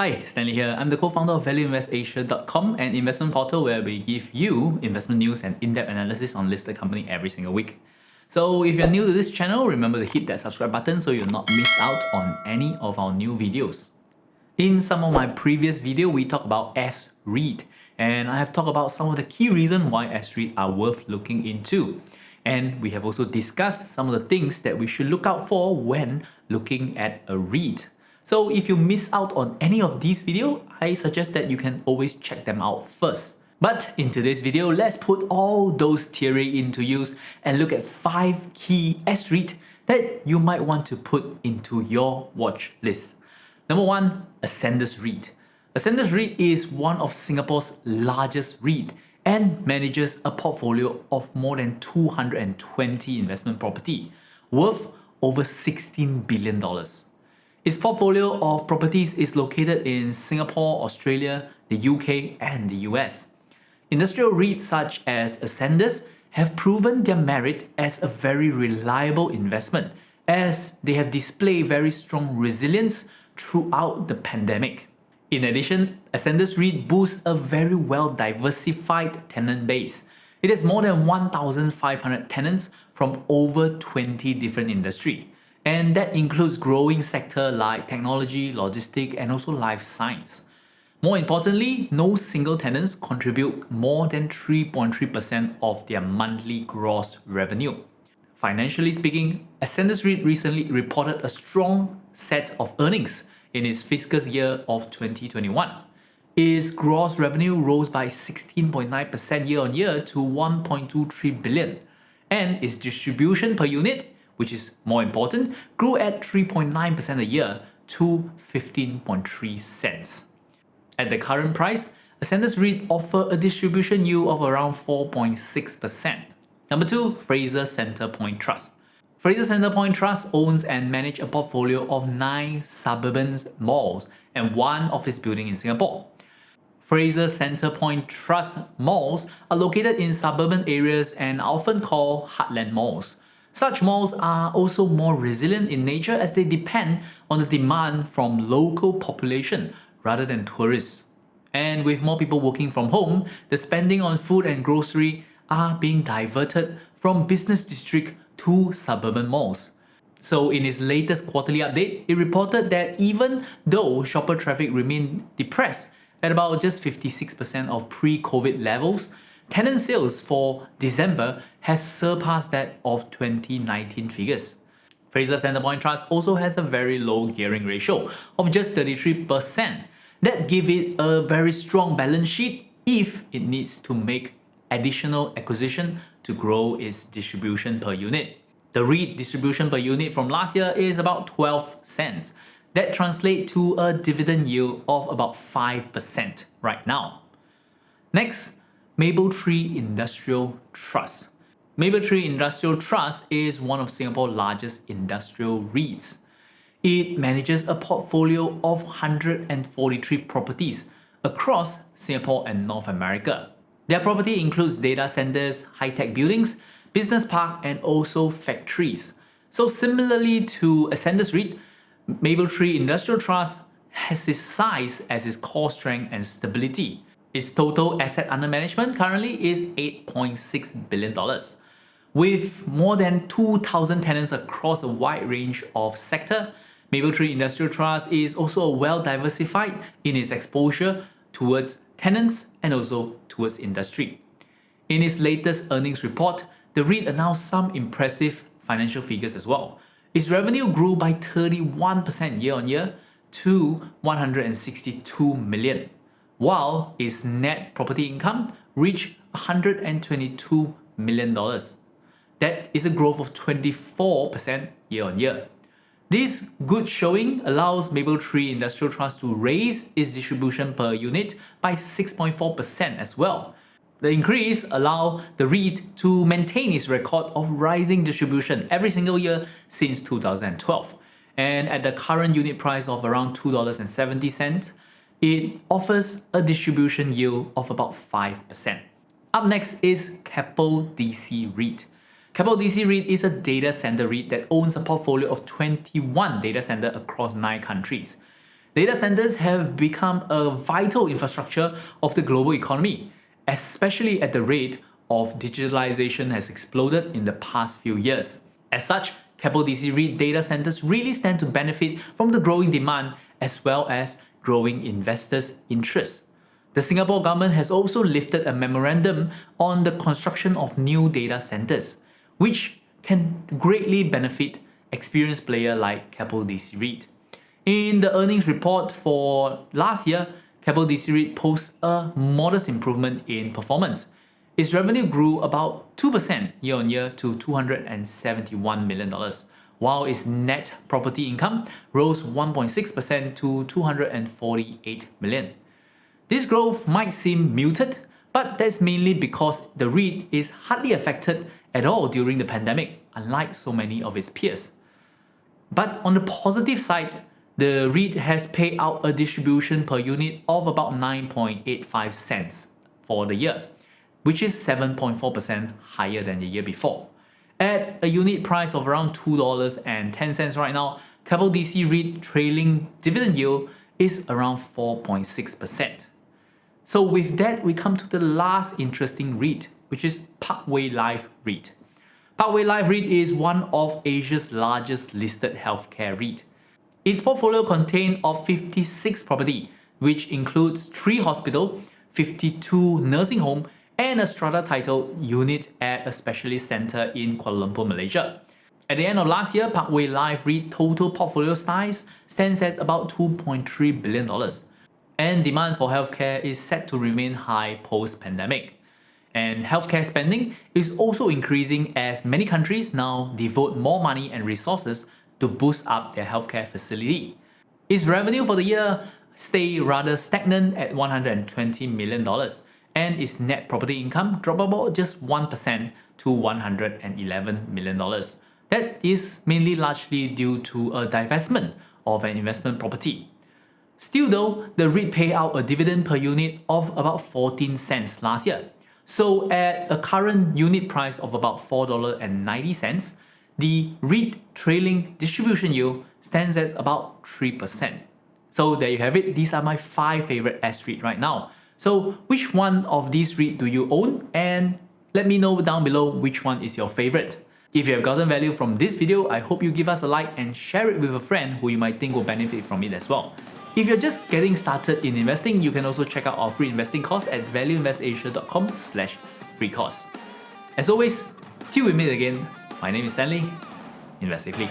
Hi, Stanley here. I'm the co-founder of valueinvestasia.com, an investment portal where we give you investment news and in-depth analysis on listed company every single week. So if you're new to this channel, remember to hit that subscribe button so you'll not miss out on any of our new videos. In some of my previous videos, we talked about S-REIT, and I have talked about some of the key reasons why S-REIT are worth looking into. And we have also discussed some of the things that we should look out for when looking at a REIT. So if you miss out on any of these videos, I suggest that you can always check them out first. But in today's video, let's put all those theory into use and look at 5 key S-REIT that you might want to put into your watch list. Number 1, Ascendas REIT. Ascendas REIT is one of Singapore's largest REIT and manages a portfolio of more than 220 investment property worth over $16 billion. Its portfolio of properties is located in Singapore, Australia, the UK, and the US. Industrial REITs such as Ascendas have proven their merit as a very reliable investment, as they have displayed very strong resilience throughout the pandemic. In addition, Ascendas REIT boasts a very well diversified tenant base. It has more than 1,500 tenants from over 20 different industries. And that includes growing sectors like technology, logistics, and also life science. More importantly, no single tenants contribute more than 3.3% of their monthly gross revenue. Financially speaking, Ascendas REIT recently reported a strong set of earnings in its fiscal year of 2021. Its gross revenue rose by 16.9% year-on-year to 1.23 billion, and its distribution per unit, which is more important, grew at 3.9% a year to 15.3 cents. At the current price, Ascendas REIT offer a distribution yield of around 4.6%. Number 2, Fraser Centrepoint Trust. Fraser Centrepoint Trust owns and manages a portfolio of 9 suburban malls and 1 office building in Singapore. Fraser Centrepoint Trust malls are located in suburban areas and are often called heartland malls. Such malls are also more resilient in nature as they depend on the demand from local population rather than tourists. And with more people working from home, the spending on food and grocery are being diverted from business district to suburban malls. So in its latest quarterly update, it reported that even though shopper traffic remained depressed at about just 56% of pre-COVID levels, tenant sales for December has surpassed that of 2019 figures. Fraser Centrepoint Trust also has a very low gearing ratio of just 33%. That gives it a very strong balance sheet if it needs to make additional acquisition to grow its distribution per unit. The REIT distribution per unit from last year is about 12 cents. That translates to a dividend yield of about 5% right now. Next, Mapletree Industrial Trust. Mapletree Industrial Trust is one of Singapore's largest industrial REITs. It manages a portfolio of 143 properties across Singapore and North America. Their property includes data centers, high-tech buildings, business park, and also factories. So similarly to Ascendas REIT, Mapletree Industrial Trust has its size as its core strength and stability. Its total asset under management currently is $8.6 billion. With more than 2,000 tenants across a wide range of sectors, Mapletree Industrial Trust is also well diversified in its exposure towards tenants and also towards industry. In its latest earnings report, the REIT announced some impressive financial figures as well. Its revenue grew by 31% year-on-year to 162 million. While its net property income reached $122 million. That is a growth of 24% year-on-year. This good showing allows Mapletree Industrial Trust to raise its distribution per unit by 6.4% as well. The increase allows the REIT to maintain its record of rising distribution every single year since 2012. And at the current unit price of around $2.70, it offers a distribution yield of about 5%. Up next is Keppel DC REIT. Keppel DC REIT is a data center REIT that owns a portfolio of 21 data centers across 9 countries. Data centers have become a vital infrastructure of the global economy, especially at the rate of digitalization has exploded in the past few years. As such, Keppel DC REIT data centers really stand to benefit from the growing demand as well as growing investors' interest. The Singapore government has also lifted a memorandum on the construction of new data centers, which can greatly benefit experienced players like Keppel DC REIT. In the earnings report for last year, Keppel DC REIT posts a modest improvement in performance. Its revenue grew about 2% year-on-year to $271 million, while its net property income rose 1.6% to $248 million. This growth might seem muted, but that's mainly because the REIT is hardly affected at all during the pandemic, unlike so many of its peers. But on the positive side, the REIT has paid out a distribution per unit of about 9.85 cents for the year, which is 7.4% higher than the year before. At a unit price of around $2.10 right now, Keppel DC REIT trailing dividend yield is around 4.6%. So with that, we come to the last interesting REIT, which is Parkway Life REIT. Parkway Life REIT is one of Asia's largest listed healthcare REIT. Its portfolio contains of 56 properties, which includes 3 hospitals, 52 nursing homes, and a strata title unit at a specialist centre in Kuala Lumpur, Malaysia. At the end of last year, Parkway Life REIT total portfolio size stands at about $2.3 billion. And demand for healthcare is set to remain high post-pandemic. And healthcare spending is also increasing as many countries now devote more money and resources to boost up their healthcare facility. Its revenue for the year stayed rather stagnant at $120 million, and its net property income dropped about just 1% to $111 million. That is mainly largely due to a divestment of an investment property. Still though, the REIT paid out a dividend per unit of about 14 cents last year. So at a current unit price of about $4.90, the REIT trailing distribution yield stands at about 3%. So there you have it. These are my 5 favorite S-REIT right now. So which one of these REIT do you own? And let me know down below which one is your favorite. If you have gotten value from this video, I hope you give us a like and share it with a friend who you might think will benefit from it as well. If you're just getting started in investing, you can also check out our free investing course at valueinvestasia.com/free course. As always, till we meet again, my name is Stanley. Invest safely.